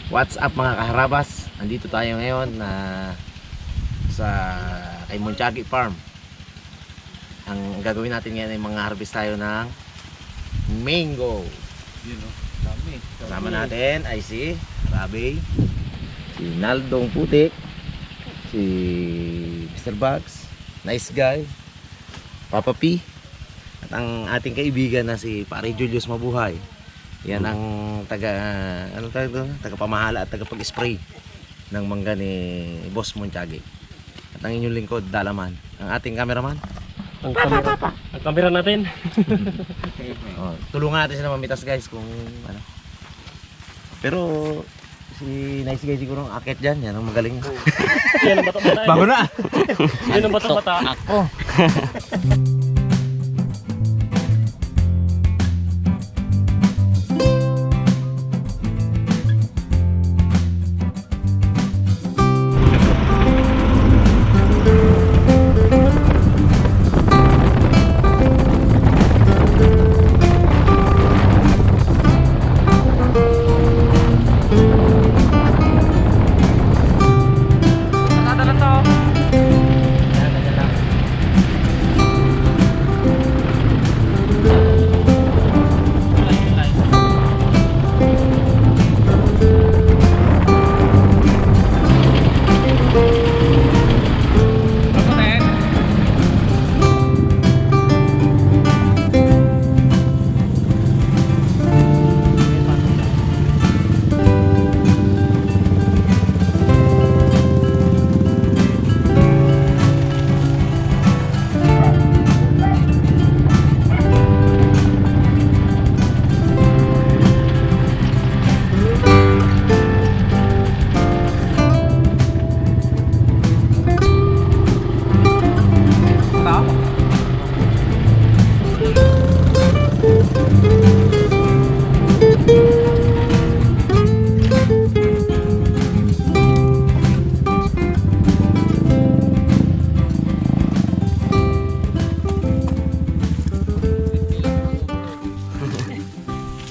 What's up mga kaharabas? Andito tayo ngayon na sa kay Monchagi Farm. Ang gagawin natin ngayon ay mga harvest tayo ng mango. Yun o, dami. Kasama natin ay si Rabi, si Naldong Putik, si Mr. Bugs, nice guy, Papa P, at ang ating kaibigan na si Pare Julius Mabuhay. Yan ang taga-pamahala at taga-pag-spray ng mangga ni Boss Monchagi. At ang inyong lingkod, Dalaman, ang ating cameraman. Ang camera natin. Oh, tulungan natin sila mamitas guys kung ano. Pero si nice guy siguro ang akit dyan, yan ang magaling. Yan ang bata-bata. Bago na! Yan ang bata-bata. Ako.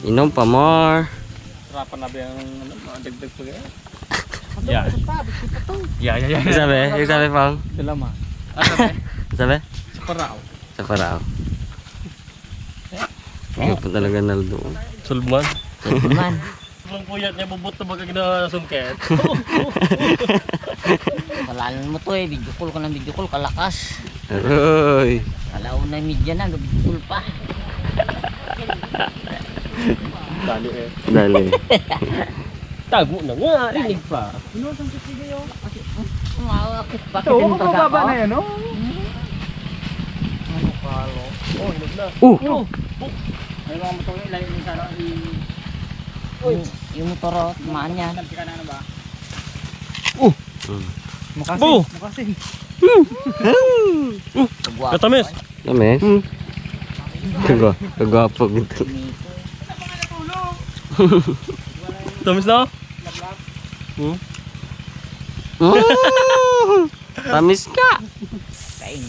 Inom pa more. Harapan na ba yung dagdag pa kaya? Yeah. Yeah. Yung sabi pang. Sila ma. Sabi? Sa parao. Sa parao. Ano pa talaga Naldo? Sulman. Man. Ang puyat niya bubot na baga ginasungket. Kalalan mo to eh. Video call ka ng video call. Kalakas. Aroy. Kalaw na yung media na. Video call pa. Dali eh. Dali. Tago na nga. Inig pa. Mawakit pa. Ito, mababa na yan, no? Ano kalo? Oh, inog na. May mga motor yung ilalim yung sana. Yung motor o, tumaan yan. Makasin. Katamis. Dami. Kagwapo gitu. Tamis na? Tamis ka. Kain.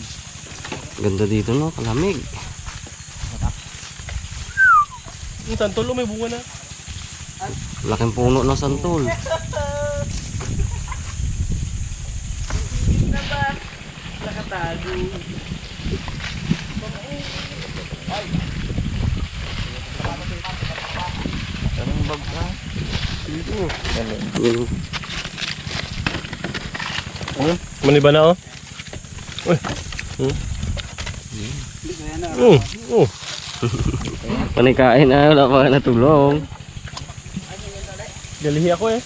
Ganda dito no, kalamig. Yung santol, may bunga na. Laking puno ng santol. Nakatago. Anong bag ka? Maniba na oh. Panikain na, wala pa natulong. Galihi ako eh.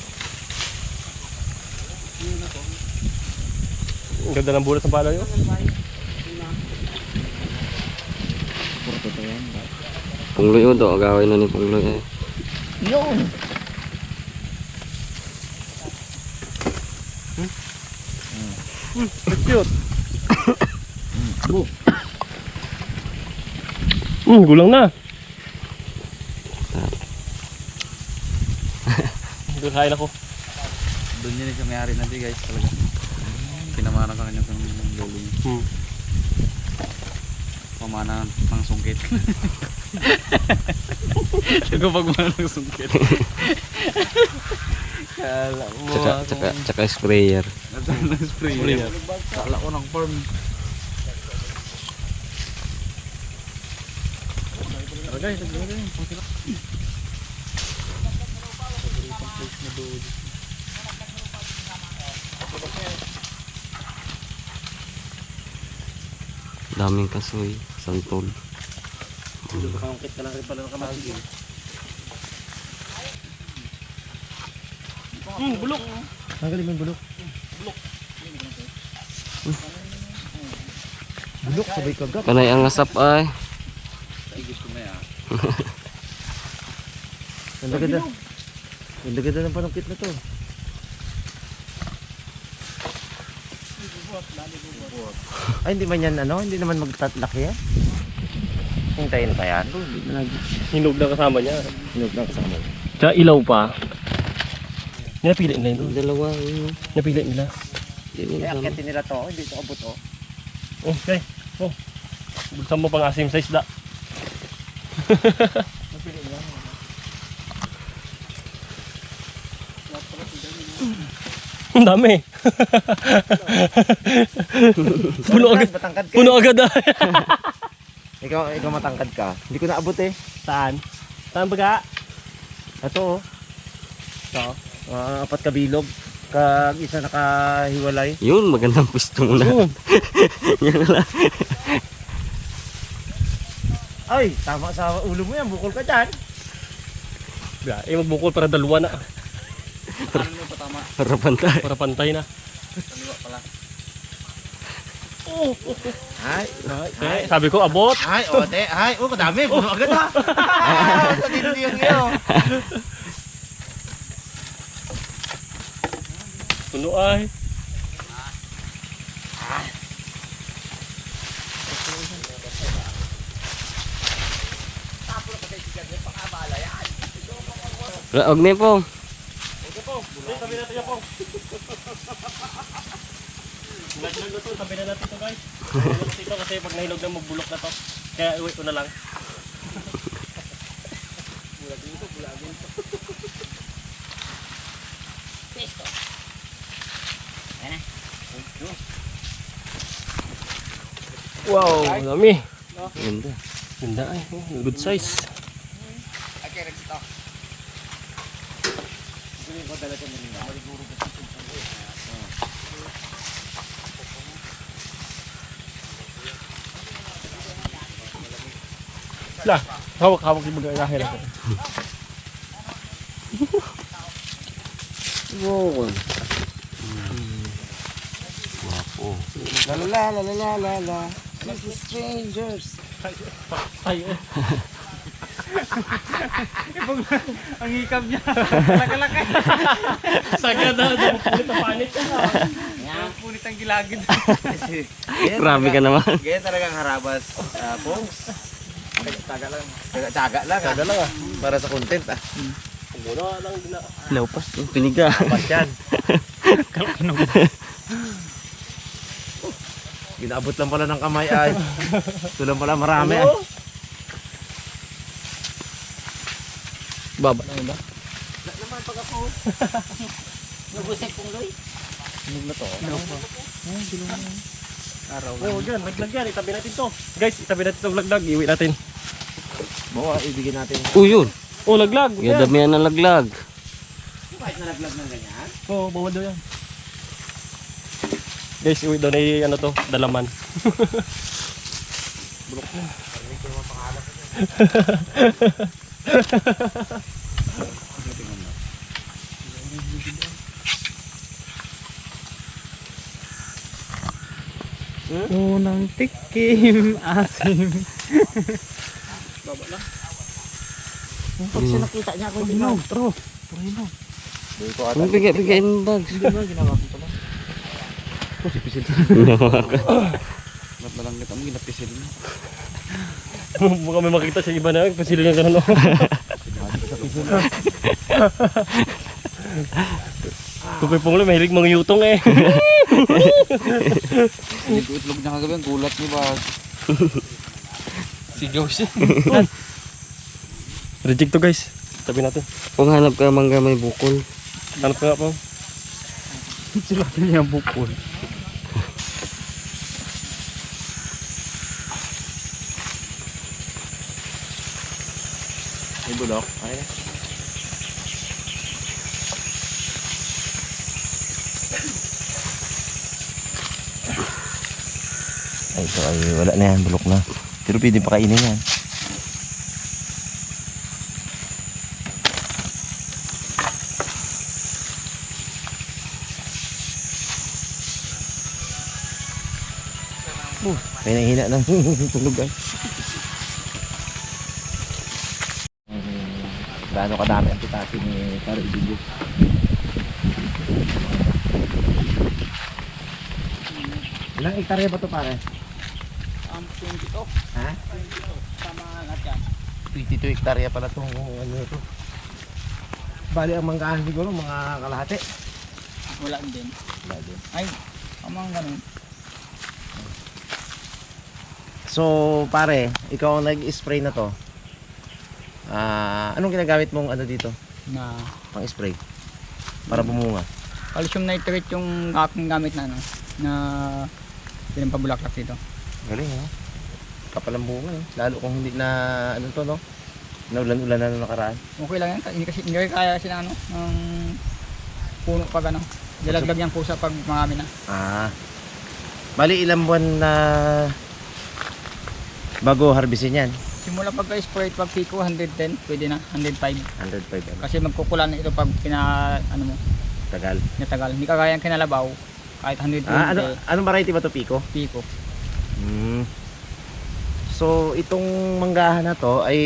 Ang ganda ng bulat ng pala yun. Pungloy o do, agawin na ni Pungloy eh. Yun. Cute. Gulang na. Kakain ako. Doon yun yung may-ari natin guys talaga. Pinamana sa kanya ng lolo niya. Pamana ng sungkit. Tago pagmana ng sungkit. Kala mo Tsaka sprayer. Spray. Kala ko ng farm. Tagay. Daming kasoy. Santol. Pangkit ka lang rin pala ng kamay. Bulok. Tanggalin mo yung bulok. Bulok, sabay kagat. Kanay ang asap ay. Igit ko na yan. Ang ganda. Ang ganda ng panungkit na to. Ay, hindi man yan ano? Hindi naman magtatlaki yan? Hintayin pa yan? Hinog na kasama niya. Hinog na kasama. Tsaka ilaw pa. Napili nila yun. Dalawa yun. Napili nila. Eh, akitin nila to. Hindi ito kabot oh. Okay. Oh. Buksan mo pang asim sa isda. Ang dami. Puno agad. Matangkad ka. Puno agad ah. Ikaw matangkad ka. Hindi ko naabot eh. Saan? Saan ba ka? Ito oh. Ito. Apat kabilog. Kag isa nakahiwalay. Yun, magandang pwesto mo na. Yan lang. Ay, tama sa ulo mo yan. Bukol ka dyan. Magbukol para dalawa na. Ano mo patama? Harapan tayo. Para pantay na. Kaliwa pala. Ay. Ay, sabi ko abot. Ay, ote. Ay, kadami. Puno agad ha. Sa dito yun. Puno ay. Og ni po. Tabi natin yan po. Naglag na to, tabi na natin to guys. Tabi na natin to kasi pag nahilog na magbulok na to. Kaya uwi ko na lang. Wow, dami. Ganda. Ganda ay, good size. Lah, hawak yung mag-ahir ako. Wow. Wapo. La la la la la la. This is strangers. Ay, Ang hikab niya. Laki-laki. sagad na, pulit na panit ka na. Punit ang gilagid. Grabe ka naman. Ganyan talagang harabas. Pongs. Tsaga lang. Tsaga lang. Saga lang ah. Para sa content ah. Muna lang din na. Laupas. Piniga. Pas yan. Ginaabot lang pala ng kamay ay. Ito lang pala marami ay. Baba lang ba? Nagusay kong loy. Oh, dyan, laglag yan. Itabi natin to. Guys, itabi natin itong laglag. Iwi natin. Bawa, ibigin natin. Yun. Oh, laglag. Yung damihan ng laglag. Kahit nalaglag ng ganyan. Oo, bawal daw yan. Guys, iwi daw na ano to, dalaman. Bulok na. Unang tikim, asim. Baba lang. Pag siya nakita niya ako, hindi mo. Tro. Hindi ko ata. Bigay-bigayin ng bags. Hindi ba ginawa ko pala? Pisil. Ba't malang kita mo ginapisil mo? Baka may makita sa iba na, pasilin yung gano'n. Kukoy Pongloy, mahilig mga yutong eh. Hindi ko itlog niya kagabi, ang gulat niya ba? Si Josie. Reject to guys. Tabi natin. Kung hanap ka mangga may bukol. Ano kaya po? Sila niya bukol. May bulok. Ay. Ay, ito ay wala na yan, bulok na. Pero pwede pa kainin yan. May nahihina ng tulog ay. Gaano kadami ang pitasi ni Pare Ibigo. Ilang hektarya ba ito pare? 22. Ha? 22. Sama lahat yan. 22 hektarya pala itong ano ito. Bali ang manggahan siguro mga kalahati. Wala din. Wala din. Ay, amang ganun. So pare, ikaw ang nag-spray na to. Anong ginagamit mong ano dito? Na Pang spray? Para bumunga. calcium nitrate yung aking gamit na ano. Na pinampabulaklak dito. Galing ha. Kapal ang bunga eh. Lalo kung hindi na ano to no? Naulan-ulan na nung nakaraan. Okay lang yan. Hindi kaya kasi ng ano. Ng puno pag ano. Dalaglag yung pusa pag marami na. Bali ilang buwan na bago harvestin yan? Simula pagka-spray, pag pico 110, pwede na 105. 105 ano? Kasi magkukulan na ito pag ano mo, Tagal. natagal. Hindi kagaya ng kinalabaw, kahit 120 Anong variety ba to, Pico? pico. So itong manggahan na to ay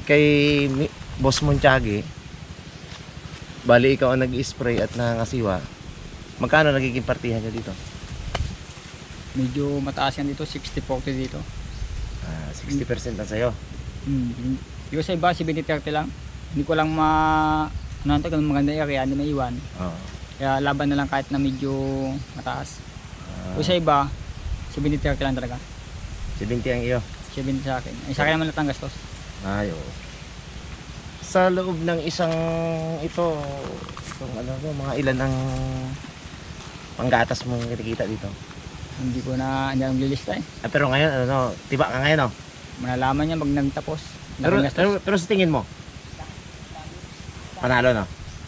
kay Boss Montiagi. Bali ikaw ang nag-spray at nangasiwa. Magkano nagiging partihan niya dito? Medyo mataas yan dito, 60-40 dito. 60% na sa'yo. Yung sa iba, 70-30 lang. Hindi ko lang ano ito, ganun maganda area, hindi maiwan. Oo. Kaya laban na lang kahit na medyo mataas. Yung sa iba, 70-30 lang talaga. 70 ang iyo. 70 sa akin. Ay, sa akin naman lahat ang gastos. Ay, oo. Sa loob ng isang itong ano to, mga ilan ang panggatas mong kinikita dito? Hindi ako nililista eh. Pero ngayon, ano, tiba ka ngayon, no? Malalaman niya pag nagtapos. Pero, Laking gastos. pero sa tingin mo, panalo, no?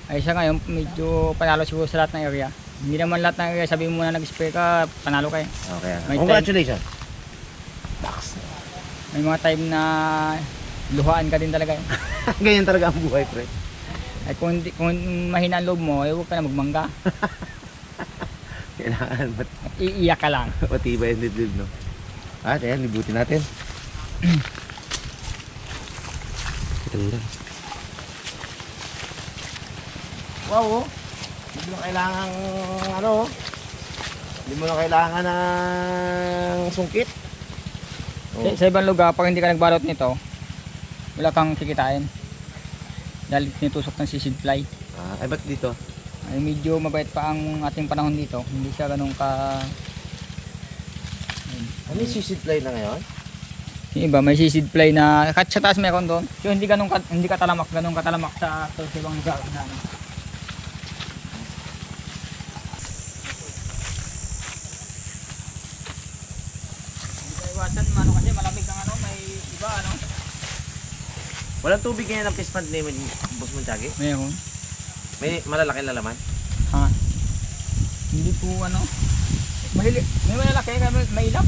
Ay siya ngayon, medyo panalo siguro sa lahat ng area. Hindi naman lahat ng area, sabihin mo na nag-spray ka, panalo ka eh. Okay. May Congratulations. Box. May mga time na luhaan ka din talaga eh. Ganyan talaga ang buhay, pre. Ay kung mahina ang loob mo, huwag ka na magmangga. Kailangan At iiyak ka lang. matibay ang dibdib, no? Ayan, libutin natin. Ganda. Wow, oh. Hindi mo na kailangan, ano, hindi mo na kailangan ng sungkit. Oh. Sa ibang lugar, pag hindi ka nagbalot nito, wala kang kikitain. Dahil nitusok ng seed fly. Ay, ba't dito? Ay medyo mabait pa ang ating panahon dito. Hindi siya ganun ka... Ano yung seed fly na ngayon? Yung iba may seed fly na kahit sa taas meron doon. Yung hindi ganun hindi katalamak sa ibang lugar na ano. Hindi iwasan mano kasi malamig ang ano, may iba ano. Walang tubig ngayon ang fish pond ni Boss Montiagi? Meron. May malalaki na laman? Ha. Hindi po ano. May malalaki may ilap.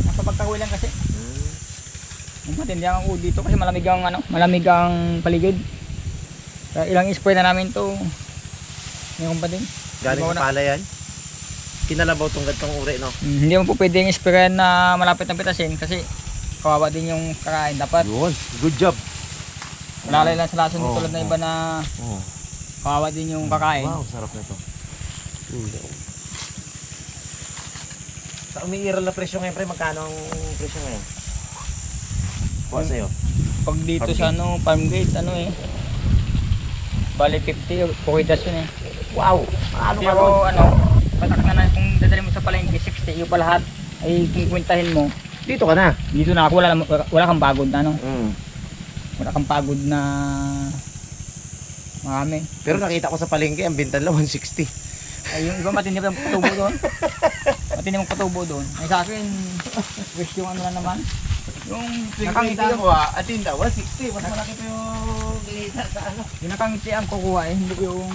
Nasa pagkahulan kasi. Ang matindi ang ulo dito kasi malamig ang ano, malamig ang paligid. Kaya ilang spray na namin to. Meron pa din. Galing Ibaw sa pala yan? Kinalabaw tong gantong uri, no? Hindi mo po pwedeng sprayan na malapit ng pitasin kasi kawawa din yung kakain. Dapat Yun, good job. malalay lang sa lason Oo, tulad na iba na Oh. kawawa din yung kakain. Wow, sarap na to. Sa umiiral na presyo ngayon, pre, magkano ang presyo ngayon? Kuha sa'yo. Pag dito Farm sa ano, farm gate, ano eh. Bali 50, pukidas yun eh. Wow! Paano ka Pero ron? ano, patak na na kung dadali mo sa palengke 60, yung pa lahat ay kung kwentahin mo. Dito ka na. Dito na ako, wala kang pagod na ano. Mm. Wala kang pagod na Marami. Pero nakita ko sa palengke, ang bintan lang 160. Ay, yung iba matindi pa yung patubo doon. Matindi yung patubo doon. Ay sa akin, wish yung ano na naman. Yung nakangiti ko at tinda, 160. Mas malaki pa yung ginita sa ano. yung nakangiti ang kukuha eh. Hindi ko yung...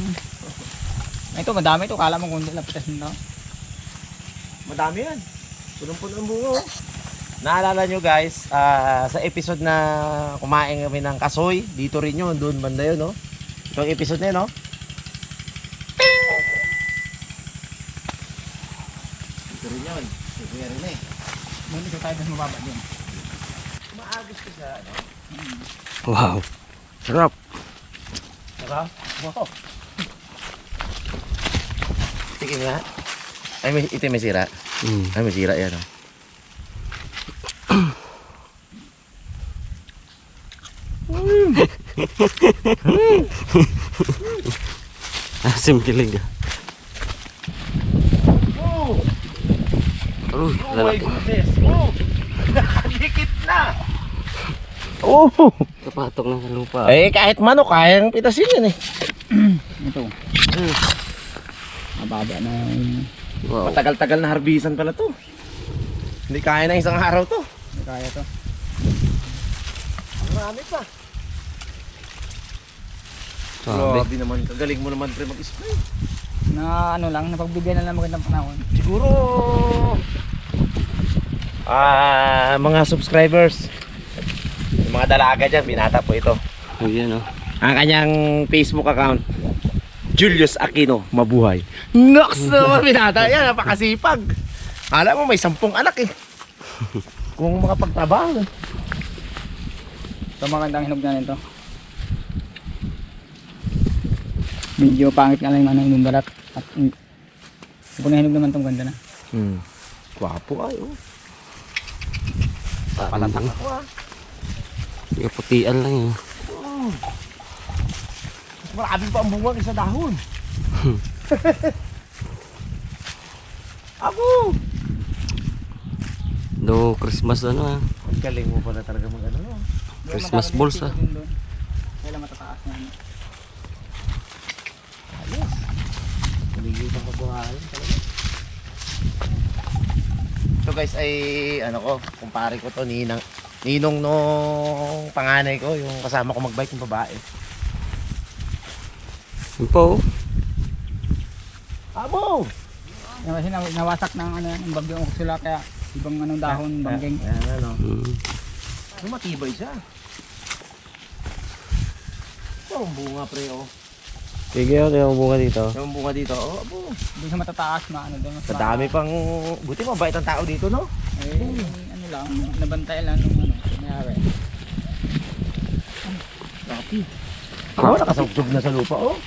Ito, madami ito. Kala mo kung hindi lapitas nito. Madami yan. Punong-puno ang bunga oh. Naalala nyo guys, sa episode na kumain kami ng kasoy, dito rin yun, doon banda yun, no? Itong episode na yun, no? Dito rin yun. Dito rin eh. Doon ito tayo mas mababa din. Maagos ko siya, no? Wow. Sarap. Saka? Wow. Tingin nga. Ay, ito may sira. Ay, may sira yan, no? Asim kilig. Oh! Oh, Oh my lalaki. goodness! Oh! Nakadikit na! Oh! Kapatok na sa lupa. Eh, kahit manok, kayang pitasin yan eh. Ito. Mababa na yung... Wow. Matagal-tagal na harbisan pala to. Hindi kaya na isang araw to. Hindi kaya to. Marami pa. Sabi. Grabe naman, kagaling mo naman pre mag-spray. Na ano lang, napagbigyan na lang magandang panahon. Siguro mga subscribers, yung mga dalaga dyan, binata po ito. Oh, yan oh. Ang kanyang Facebook account, Julius Aquino, mabuhay. Nox naman binata yan, napakasipag. Alam mo may 10 anak eh. Kung makapagtrabaho. Ito magandang hinog na nito. Medyo pangit nga lang yung ano, yung balat. At kung nahinog naman itong ganda na. Gwapo ay oh. Parang Palatak ako ah. putian lang yun. Mas marami pa ang bunga kaysa dahon. Ako! Do Christmas ano ah. Ang galing mo pala talaga mag ano no? Christmas balls ah. Kailan matataas na ano. Ayos. Maligit ang kabuhayan talaga. Ito guys ay ano ko, kumpare ko to ninong nung panganay ko, yung kasama ko magbike yung babae. Yun po oh. Abo! Yan kasi nawasak ng ano ng bagyong uksula kaya ibang anong dahon bangging. Ayan ano. Mm. Ano matibay siya. Ito ang bunga pre oh. Sige oh, yung bunga dito. Yung bunga dito oh, abo. Hindi siya matataas maano doon. Sa dami pang, buti mabait ang tao dito no? Eh, ano lang, nabantay lang nung ano, nangyari. Rapi. Oh, nakasubsob na sa lupa oh.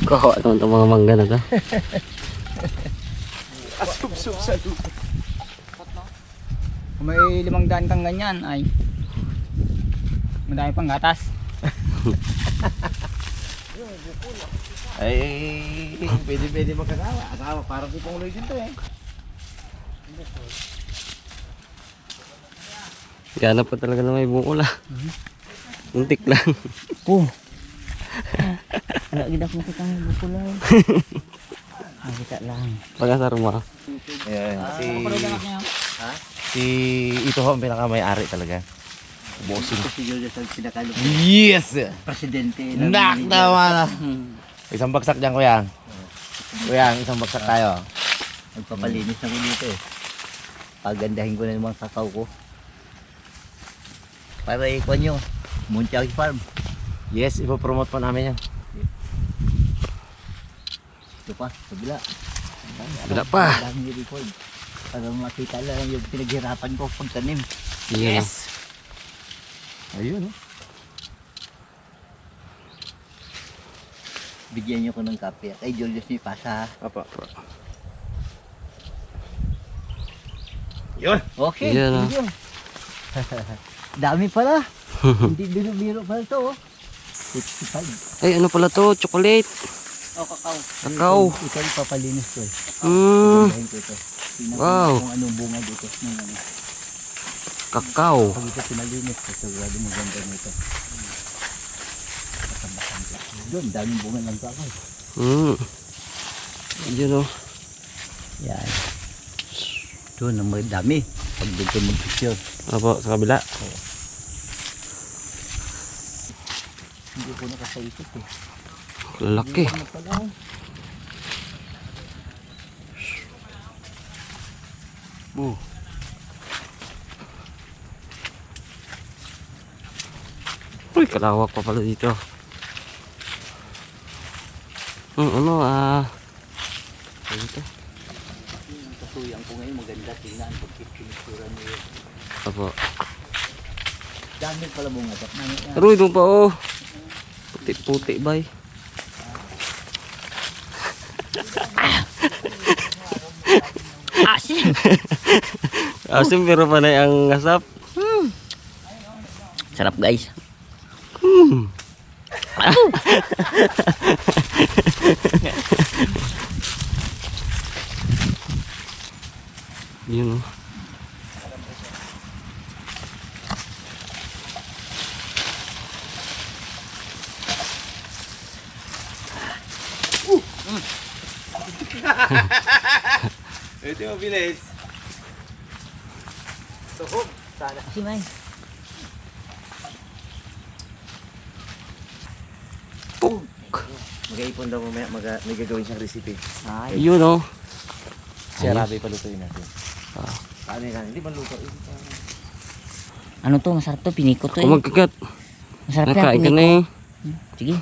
Kahawa naman itong mga mangga na to. Nakasubsob sa lupa. Kung may 500 kang ganyan ay madami pang gatas. Ay, pwede magkakawa. Asawa, parang si Pong Lloyd dito eh. Gana pa talaga na may bukol ah. Untik lang. Oh. Wala gid ako makita ng bukulay. Nakita lang. Pag-asar mo ah. Ayan, Ha? si ito ho ang pinakamay-ari talaga. Bossing. Si Julius ang sinakalog Yes! presidente Nak naman! Isang bagsak dyan, kuya. Kuya, isang bagsak tayo. Nagpapalinis ako dito eh. Pagandahin ko na yung mga kakao ko. Para ikuha nyo, Muntiag Farm. Yes, ipopromote po namin yan. Ito pa, kabila. Wala pa. Dami record. Para makita lang yung pinaghirapan ko pagtanim. Yan, Ayun, oh. Bigyan nyo ko ng kape. Ay, Julius ni Pasa. Apa. Yun! Okay, Yan, thank you. Dami pala. Hindi biro-biro pala to. 65. Ay, ano pala to? Chocolate. Oh, kakao. Kakao. Ikaw ipapalinis ko eh. Mm. Gandahin ko ito. Tingnan ko Wow. kung anong bunga dito. Ng ano. Kakao. Pag ito pinalinis, sigurado maganda nito. Doon, daming bunga ng kakao. Yun o. Yan. Doon, ang dami. Pag dito mag-picture. Apo, sa kabila. Hindi ko nakasaisip eh. Lalaki. Ano pala? Uy, kalawak pa pala dito. Ano dito? Yung kasuyan ko ngayon maganda. Tingnan pag pinictura niyo. Apo. Dami pala bunga. Pero doon pa oh. Puti-puti bay. Asin! Asim pero panay ang asap. Sarap guys. Yun oh. Ito yung mabilis. Asin ay. Mag-iipon daw mamaya, may gagawin siyang recipe. Yun oh. Si Arabe palutuin natin. Ah. Paano yan? Hindi man luto. Ano to? Masarap to. Piniko to Kung magkagat. Masarap yan. Nakain ka Piniko. na eh. Sige.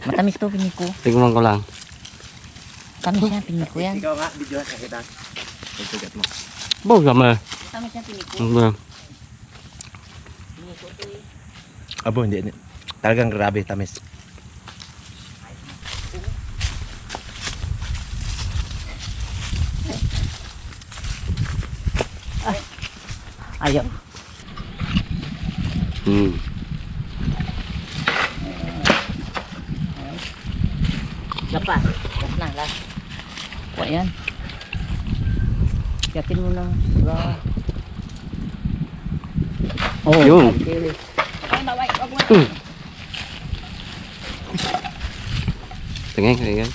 Matamis to. Piniko. Tingnan ko lang. Tamis yan. Piniko yan. Ikaw nga, video sa kita. Pagkagat mo. Boga ma. Tamis yan. Piniko. Piniko to eh. Abo, hindi. Talagang grabe, tamis. Ayaw. Lapa. Last na. Last. Kuha yan. Yakin mo lang. Oh. Yun. Tingnan kaya.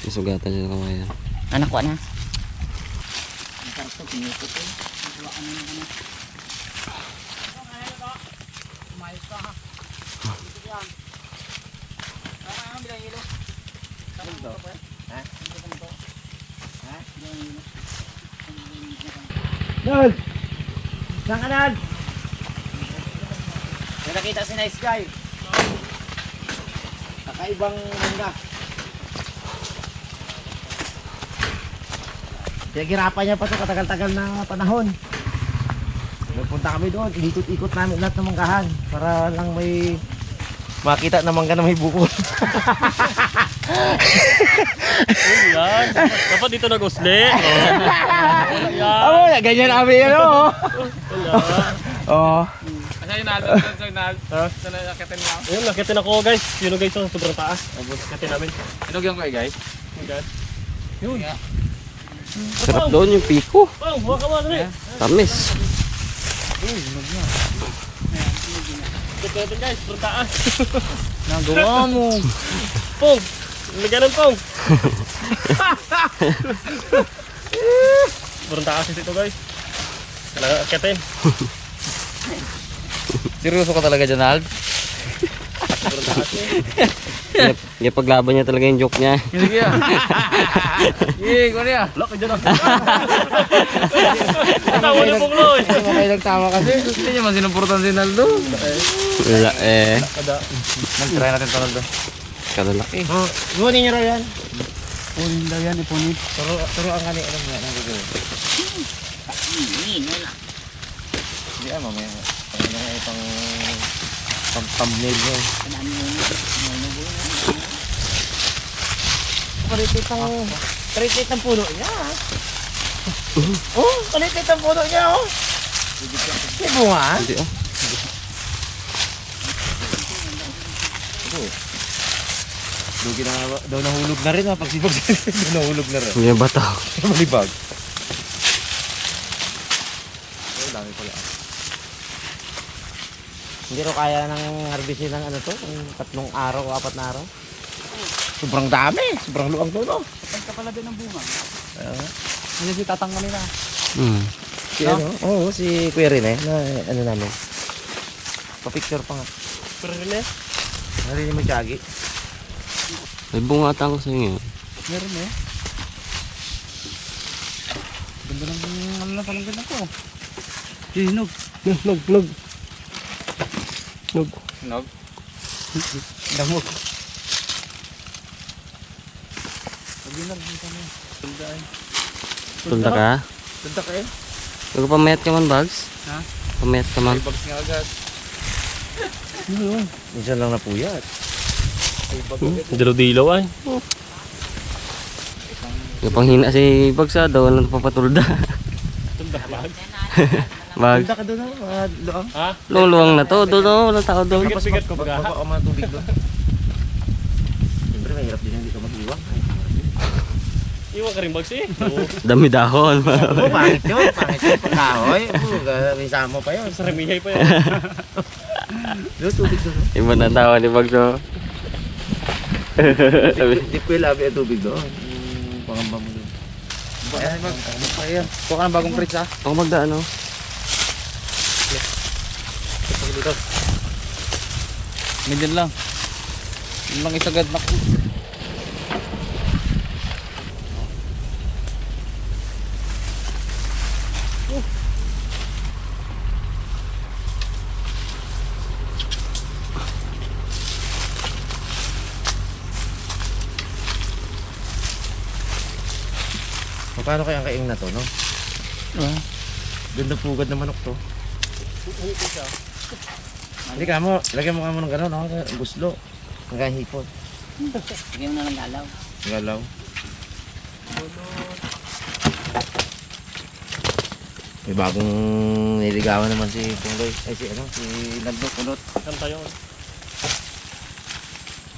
Isugatan niya ng kawayan. Anak ko na. Dad! Saan ka, Dad? May nakita si Nice Guy. Kakaibang mangga. Pinaghirapan niya pa ito katagal-tagal na panahon. Nagpunta kami doon, ikot-ikot namin lahat ng manggahan para lang may makita na mangga na may buko. Yan. Dapat dito nag-usli. Oo, ganyan kami yan, oo. Oo. Ayun, nakitin ako guys. Yun guys, oh, sobrang taas. Nakitin namin. Inugyan ko eh guys. Yun. Sarap doon yung piko. Pong, huwag ka mo rin. Tamis. Nakitin guys, sobrang taas. Nagawa mo. Pong, nagalan Pong. Sobrang taas ito guys. Kailangan akitin. Seryoso ka talaga dyan, Alv? Sobrang taas eh. Yung paglaban niya talaga yung joke niya. Sige ya. Sige, ko niya. Lock ka dyan ah. Tawa niyo Pong Loy. Kayo nagtama kasi. Hindi niya man sinuportan si Naldo. Wala eh. Mag-try natin ito, Naldo. Kalalaki. Iwanin niyo raw yan. Punin daw yan, ipunin. Turo ang kani, alam niya, ang gagawin. Hindi mamaya. Ano nga itong thumbnail niya. Palitit ang puno niya. Oh, palitit ang puno niya, oh. May bunga. Hindi oh. Daw nahulog na rin, ha. Pagsipag daw nahulog na rin. Yung bato. Malibag. marami pala. Hindi ro kaya ng harvestin ng ano to, ng 3 araw o 4 na araw. Sobrang dami, sobrang luwag to, no? Pagka pala din ng bunga. Uh, Ano si tatang kanina? si ano? Oo, si Kuya Rene, na ano namin. Pa-picture pa nga. Pero rin eh. Narinig mo Tiagi? May bungatan ko sa inyo. Meron eh. Ganda ng ano na palang ganda ko. Hinog. Nog. Nog. Damog. Pag-inog dito na. Tundaan. Tulda ka? Tunda ka eh. Huwag pamayat ka man, Bags. Ha? Pamayat ka man. May bags nga agad. Minsan lang napuyat. Dilaw-dilaw ay. Yung panghina si Bags daw, walang papatulda. Tunda bag. Bags. Punta ka doon, mga luang. Ha? Luwang na to, doon, walang tao doon. Bigat-bigat ko baga. Baba ka mga tubig doon. Siyempre, mahirap din hindi ka mag-iwang. Iwan ka rin bags eh. Oo. Dami dahon. Oo, pangit yun. Pangit yun. Pagkahoy. May samo pa yun. Sa remihay pa yan. Doon, tubig doon. Iba na tawa ni Bags. Oh. Hindi ko ilabi ang tubig doon. Pangamba mo doon. Ayan, mag. Kuha ka ng bagong fridge ha. Ako magdaan, oh. Medium lang. Yun lang isagad na ko. Paano kaya ang kaing na to, no? Ganda pugad na manok to. Hindi ka mo, lagyan mo ka mo ng gano'n, no? Guslo. Hanggang hipon. Lagyan mo na ng galaw. Galaw. May bagong niligawan naman si Pungloy. Ay, si ano, si Nagdo, Kulot. Kan tayo.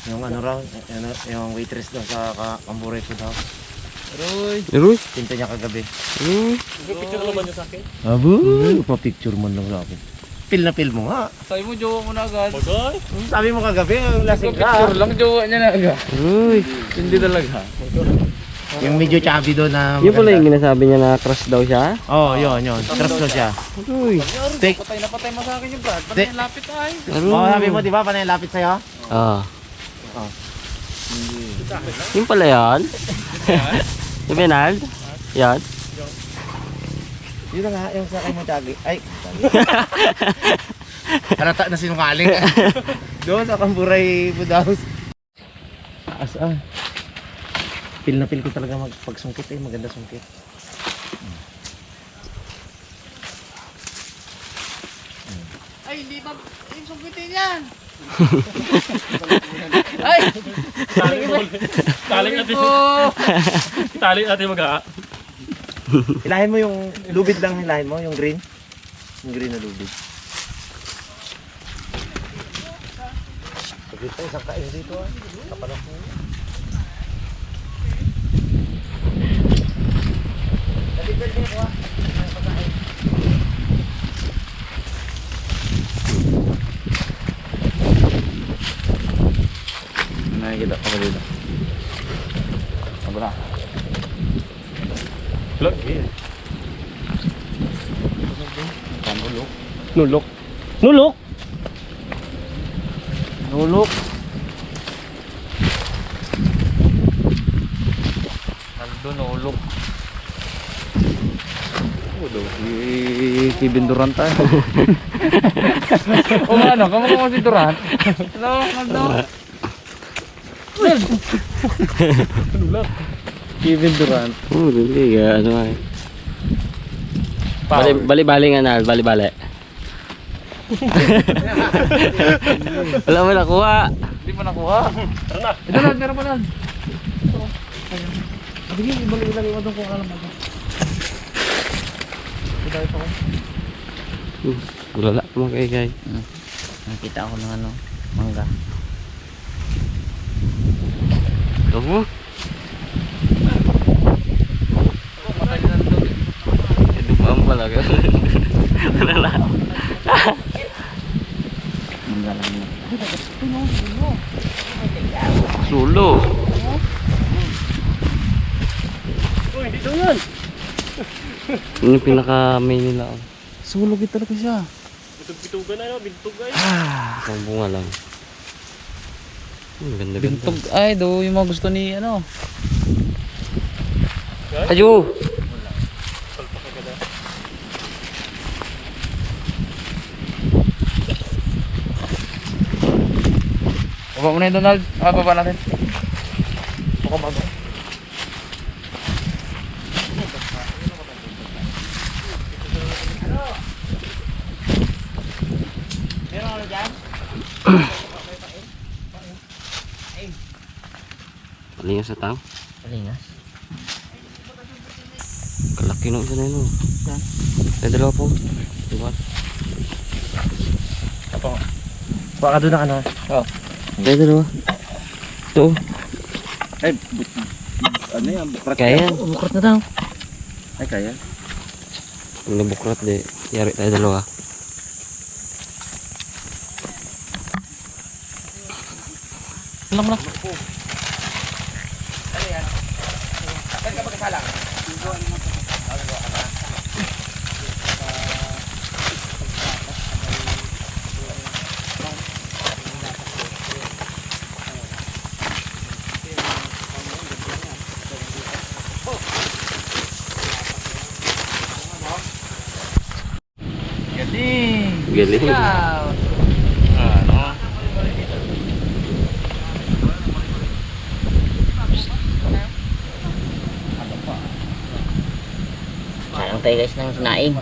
Yung ano raw, yung waitress daw sa Kamburay Food House. Roy. Ruy. Pinto niya kagabi. Picture naman niya sa akin. Abo, pa-picture man lang sa akin. Feel na feel mo nga. Sabi mo, jowa mo na agad. Bagay. Sabi mo kagabi, lasing ka. Picture lang, jowa niya na agad. Ruy. Hindi talaga. Yung medyo chubby doon na Yun pala yung ginasabi niya na crush daw siya. Oo, yun. Trust na siya. Ruy. Take. Patay na patay mo sa akin yung Brad. Patay yung lapit ay. Oo, sabi mo, di ba? Panay lapit sa'yo? Ah. Oh. Yun pala yan. Yung Benald. Yan. Yun na nga, yung sa kay mo Tiagi. Ay, halata na sinungaling. Doon sa Kamburay Food House. Asa? Feel na feel ko talaga pag-sungkit eh. Maganda sungkit. Ay, hindi ba yung sungkitin yan? Ay! Taling natin. Taling natin mag-a. Hilahin mo yung lubid lang, hilahin mo, yung green. Yung green na lubid. Saglit tayo, isang kain dito ah. Kapanak mo. Nakikita ko ba dito? Abra. Look. Pangulok. Nulok. Nulok. Nulok. Naldo, nulok. Ulo, Kevin Durant tayo. O ano, kamukha mo si Durant? Hello, Naldo. Kevin Durant. Oh, really? Ano ay. Bali-bali nga na, bali-bali. Wala mo nakuha. Hindi mo nakuha. Tara na. Ito na, meron pa na. Sige, ibalik mo doon kung alam mo. Ito ito ko. Wala mo kay. Nakita ako ng ano, mangga. Ito mo. Patay na doon. Ito pa ang pala. Sulo. Uy, dito yun. Yun yung pinaka-main nila. Oh. Sulog talaga siya. Bitug-bitugan na, no? Bintog guys. Ang bunga lang. Ganda-ganda. Bintog. Ay, do yung mga gusto ni ano. Ayo! Baba mo na yun, Donald. Baba natin. Palingas sa tang. Palingas. Kalaki na isa na yun. Ay, dalawa po. Diba? Baka doon na ano. Ay, dalawa. Ito. Ay, ano yan? Bukrat Kaya yan. Bukrat na daw. Ay, kaya. Pag nabukrat, di. Yari tayo dalawa. Alam mo na. Galing. Sayang tayo guys ng sinaing.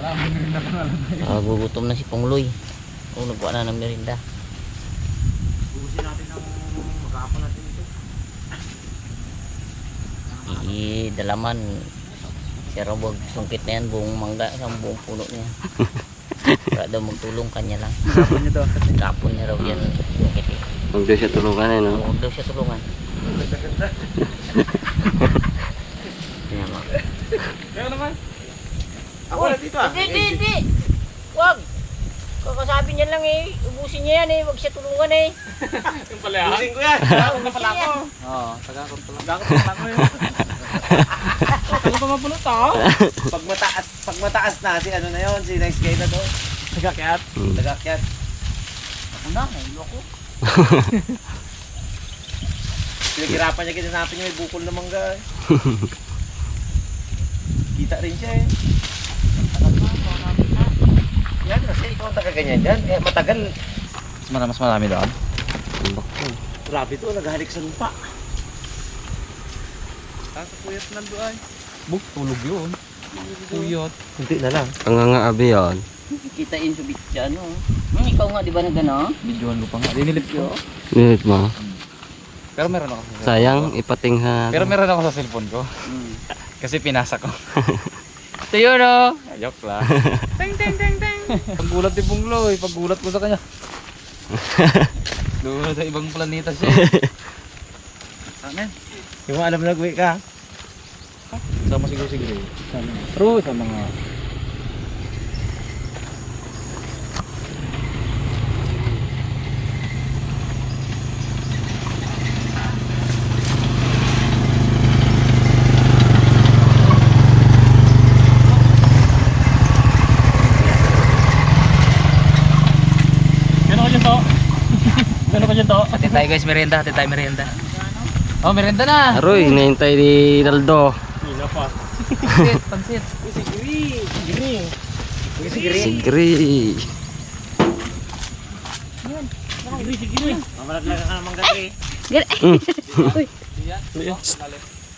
Gugutom na si Pongloy. Kung nagkuha na ng merinda. Dalaman. Si Robog sungkit na yan buong mangga sa buong puno niya. Para daw magtulong kanya lang. Kapon niya raw yan. Sungkit eh. Huwag daw siya tulungan eh, no? Huwag daw siya tulungan. Tingnan mo. Kaya naman. Ako na dito ah. Hindi. Huwag. Kakasabi niya lang eh. Ubusin niya yan eh. Huwag siya tulungan eh. Yung pala yan. Busing ko yan. Ako na pala ako. Oo, tagakot pa lang. Dakot pa lang ko yun. Ano pa mapulot ah? Pag mataas na, si ano na yun, si nice guy na to. Nagkakyat. Nagakyat. Ako na. Loko. Pinaghirapan niya, kinanapin niya may bukol na mangga eh. Kita rin siya eh. Yan, kasi ikaw ang taga-ganyan dyan. Eh, matagal. Mas marami doon. Grabe to, naghalik sa lupa. Puyot na doon. Buk, tulog yun. Puyot. Hindi na lang. Ang nga abi yan. Kitain sa bitya ano. Ikaw nga di ba na gano'n? Videohan ko pa nga. Dinilip ko. Minute mo. Pero meron ako sa Sayang, ipatinghan. Pero meron ako sa cellphone ko. Kasi pinasa ko. Ito yun o. Joke lang. Paggulat ni Punglo eh. Paggulat ko sa kanya. Doon sa ibang planeta siya eh. Amen. Yung alam na nag-wake ka. Sama siguro si Gray. True sa mga... Gano'n ka dyan to? Gano'n ka dyan to? Hati tayo guys, merienda. Hati tayo merienda. Oh, merienda na! Aroy, hinahintay ni Naldo. Hina pa. Pansit, pansit. Si Giri. Si Gri. Mamalag lang ka naman gabi.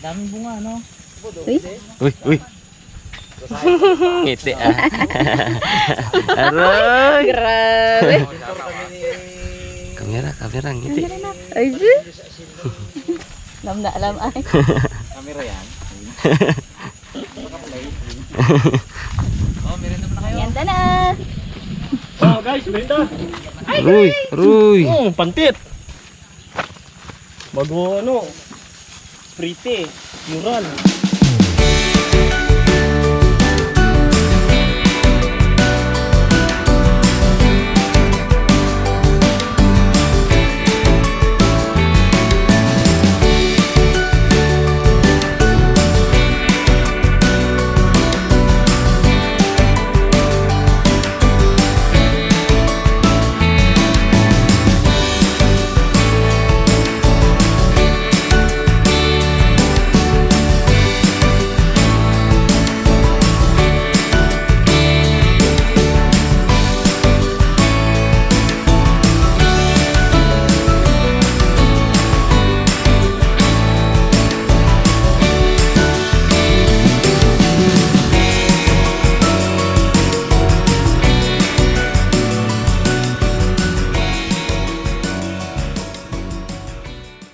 Daming bunga no? Uy. Ngiti ah. Aroy. Grabe. Kamera, ngiti. Ay, alam na alam ay. Camera yan. Oh, merienda mo na kayo. Yan na. Oh guys, benda. Ruy. Pantit. Bago ano. Sprite. Mural.